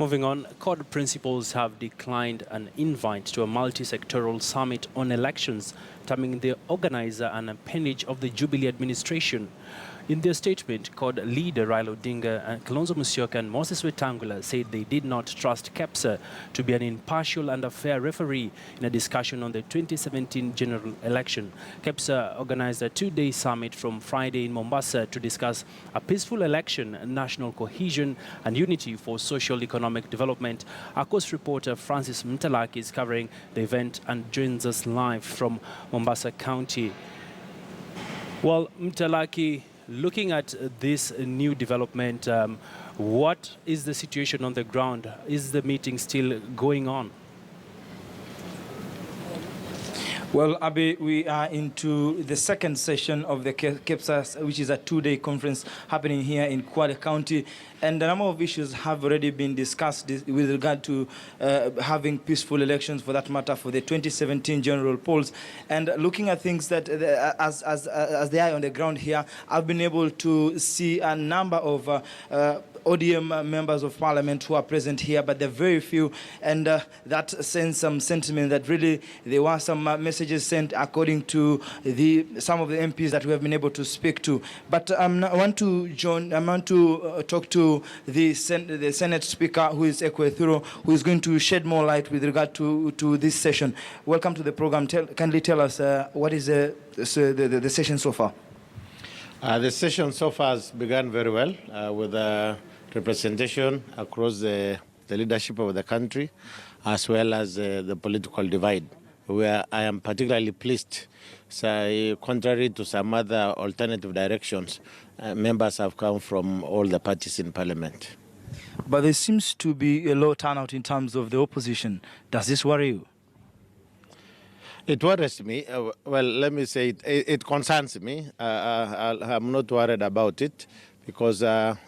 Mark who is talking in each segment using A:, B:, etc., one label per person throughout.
A: Moving on, court principals have declined an invite to a multi-sectoral summit on elections, terming the organizer an appendage of the Jubilee administration. In their statement, CORD leader Raila Odinga and Kalonzo Musyoka and Moses Wetangula said they did not trust KEPSA to be an impartial and a fair referee in a discussion on the 2017 general election. KEPSA organized a two-day summit from Friday in Mombasa to discuss a peaceful election, national cohesion and unity for socio-economic development. Our coast reporter Francis Mtalaki is covering the event and joins us live from Mombasa County. Well, Mtalaki, looking at this new development, what is the situation on the ground? Is the meeting still going on?
B: Well, Abe, we are into the second session of the KEPSA, which is a two-day conference happening here in Kwale County. And a number of issues have already been discussed with regard to having peaceful elections, for that matter, for the 2017 general polls. And looking at things that, as they are on the ground here, I've been able to see a number of ODM members of parliament who are present here, but they're very few, and that sends some sentiment that really there were some messages sent according to some of the MPs that we have been able to speak to. But I want to talk to the Senate Speaker, who is Ekwethuro, who is going to shed more light with regard to this session. Welcome to the program. Kindly tell us what is the session so far.
C: The session so far has begun very well with representation across the leadership of the country, as well as the political divide, where I am particularly pleased. So, contrary to some other alternative directions, members have come from all the parties in parliament.
B: But there seems to be a low turnout in terms of the opposition. Does this worry you?
C: It worries me. Well, let me say it concerns me. I'm not worried about it, because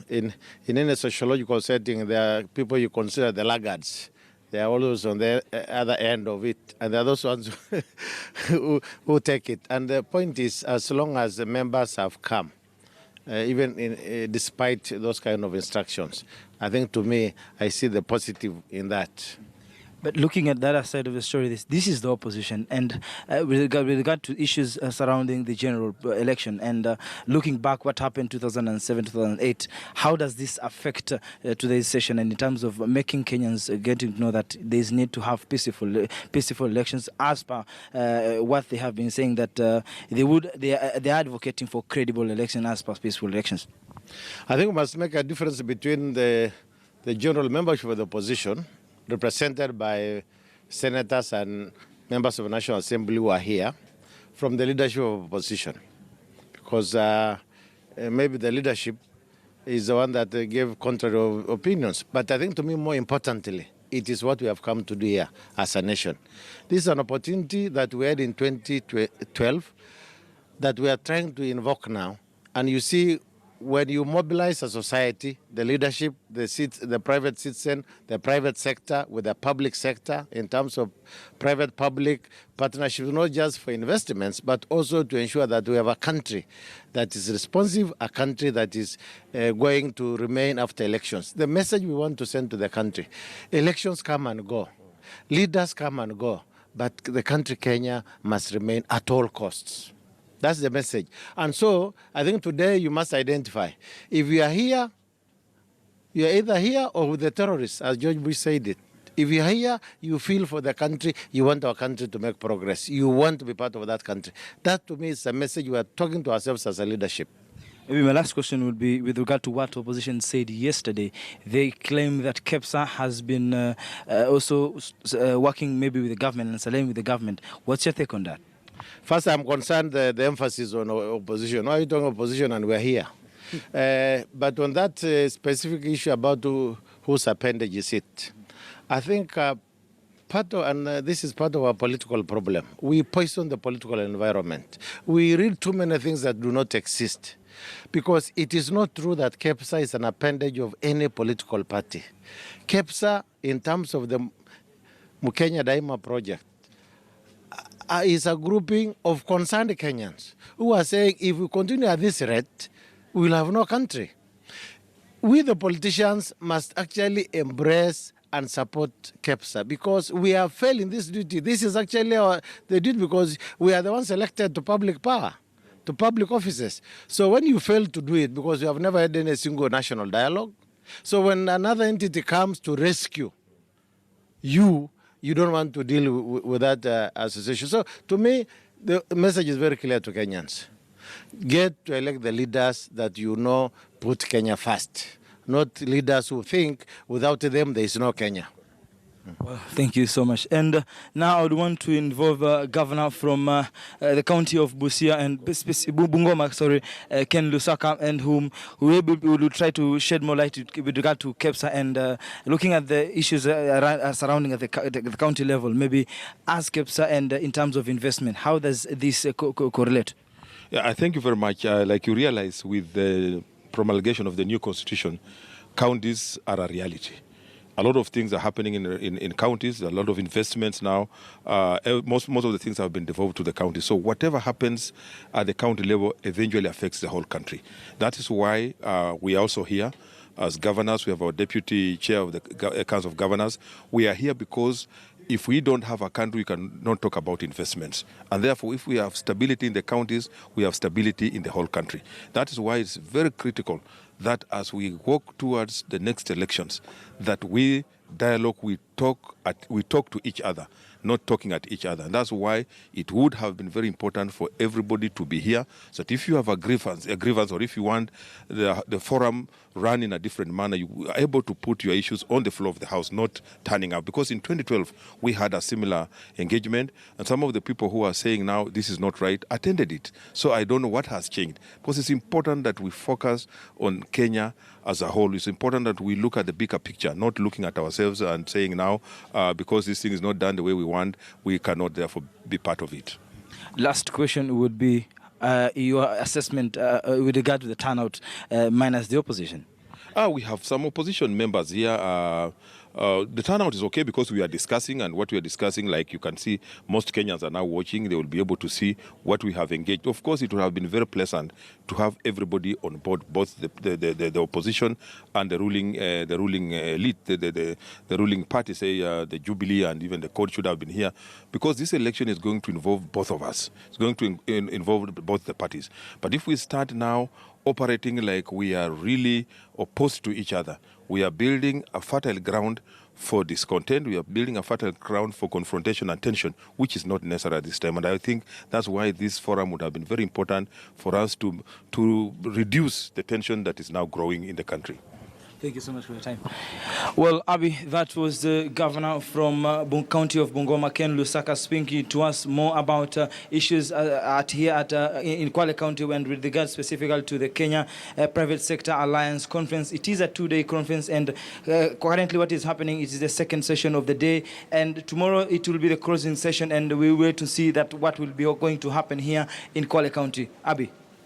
C: in any sociological setting, there are people you consider the laggards. They are always on the other end of it, and there are those ones who take it. And the point is, as long as the members have come, even despite those kind of instructions, I think, to me, I see the positive in that.
B: But looking at the other side of the story, this is the opposition, and with regard to issues surrounding the general election, and looking back what happened 2007, 2008, how does this affect today's session, and in terms of making Kenyans getting to know that there is need to have peaceful elections, as per what they have been saying, that they are advocating for credible elections as per peaceful elections?
C: I think we must make a difference between the general membership of the opposition, represented by senators and members of the National Assembly who are here, from the leadership of opposition. Because maybe the leadership is the one that gave contrary opinions. But I think, to me, more importantly, it is what we have come to do here as a nation. This is an opportunity that we had in 2012 that we are trying to invoke now. And you see, when you mobilize a society, the leadership, the private citizen, the private sector with the public sector, in terms of private-public partnerships, not just for investments, but also to ensure that we have a country that is responsive, a country that is going to remain after elections. The message we want to send to the country: elections come and go, leaders come and go, but the country Kenya must remain at all costs. That's the message. And so I think today you must identify. If you are here, you are either here or with the terrorists, as George Bush said it. If you are here, you feel for the country, you want our country to make progress. You want to be part of that country. That, to me, is a message we are talking to ourselves as a leadership.
B: Maybe my last question would be with regard to what opposition said yesterday. They claim that KEPSA has been also working maybe with the government and selling with the government. What's your take on that?
C: First, I'm concerned the emphasis on opposition. Why are you talking opposition and we're here? But on that specific issue about whose appendage is it, I think this is part of our political problem. We poison the political environment. We read too many things that do not exist. Because it is not true that KEPSA is an appendage of any political party. KEPSA, in terms of the Mukenya Daima project, is a grouping of concerned Kenyans who are saying, if we continue at this rate, we will have no country. we the politicians must actually embrace and support KEPSA because we are failing this duty. This is actually the duty because we are the ones elected to public power, to public offices. So when you fail to do it because you have never had any single national dialogue, so when another entity comes to rescue you don't want to deal with that association. So to me, the message is very clear to Kenyans. Get to elect the leaders that you know put Kenya first, not leaders who think without them there is no Kenya.
B: Well, thank you so much. And now I would want to involve Governor from the county of Busia and Bungoma, Ken Lusaka, and whom we will try to shed more light with regard to KEPSA and looking at the issues surrounding at the county level. Maybe as KEPSA and in terms of investment, how does this correlate?
D: Yeah, I thank you very much. Like you realize, with the promulgation of the new constitution, counties are a reality. A lot of things are happening in counties, a lot of investments now. Most of the things have been devolved to the county. So whatever happens at the county level eventually affects the whole country. That is why we are also here as governors. We have our deputy chair of the Council of Governors. We are here because if we don't have a country, we cannot talk about investments. And therefore, if we have stability in the counties, we have stability in the whole country. That is why it's very critical that as we walk towards the next elections, that we dialogue, we talk to each other, not talking at each other. And that's why it would have been very important for everybody to be here, so that if you have a grievance, or if you want the forum run in a different manner, you are able to put your issues on the floor of the House, not turning up. Because in 2012, we had a similar engagement, and some of the people who are saying now this is not right attended it. So I don't know what has changed, because it's important that we focus on Kenya as a whole. It's important that we look at the bigger picture, not looking at ourselves and saying now, because this thing is not done the way we want, we cannot therefore be part of it.
B: Last question would be your assessment with regard to the turnout minus the opposition.
D: We have some opposition members here. The turnout is okay because we are discussing, and what we are discussing, like you can see, most Kenyans are now watching. They will be able to see what we have engaged. Of course, it would have been very pleasant to have everybody on board, both the opposition and the ruling elite, the ruling party, say the Jubilee and even the court should have been here, because this election is going to involve both of us. It's going to involve both the parties. But if we start now operating like we are really opposed to each other, we are building a fertile ground for discontent. We are building a fertile ground for confrontation and tension, which is not necessary at this time. And I think that's why this forum would have been very important for us to reduce the tension that is now growing in the country.
B: Thank you so much for your time. Well, Abi, that was the governor from county of Bungoma, Ken Lusaka, speaking to us more about issues in Kwale County and with regard specifically to the Kenya Private Sector Alliance Conference. It is a two-day conference, and currently what is happening is the second session of the day, and tomorrow it will be the closing session, and we wait to see that what will be going to happen here in Kwale County. Abi.